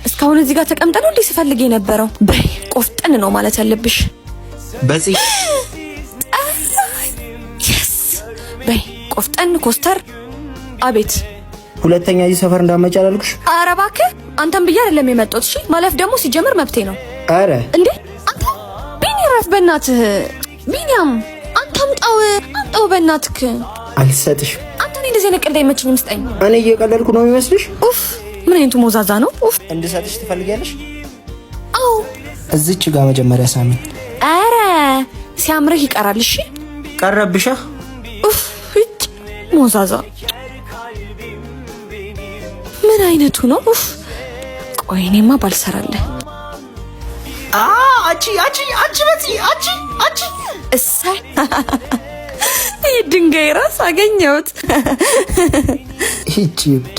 እስካሁን እዚህ ጋር ተቀምጠን እንዴ ስፈልግ የነበረው? በይ ቆፍጠን ነው ማለት ያለብሽ። በዚህ yes በይ ቆፍጠን ኮስተር። አቤት ሁለተኛ እዚህ ሰፈር እንዳትመጪ አላልኩሽ? ኧረ እባክህ አንተም ብዬ አይደለም የመጣሁት። እሺ ማለፍ ደግሞ ሲጀምር መብቴ ነው። ኧረ እንዴ አንተ ቢኒ ራስ በእናትህ ቢኒያም አንተ አምጣው በእናትህ። አልሰጥሽም። አንተ እንደዚህ ነገር እንዳይመችኝ ምስጠኝ። እኔ እየቀለድኩ ነው የሚመስልሽ? ኡፍ ምን አይነቱ ሞዛዛ ነው? ኡፍ እንድሰጥሽ ትፈልጊያለሽ? አዎ እዚች ጋር መጀመሪያ ሳሚ። ኧረ ሲያምርህ ይቀራል። እሺ ቀረብሻ። ኡፍ እጭ ሞዛዛ ምን አይነቱ ነው? ኡፍ ቆይ እኔማ ባልሰራለህ። አቺ እሳይ ድንጋይ ራስ አገኘሁት። ይቺ እብድ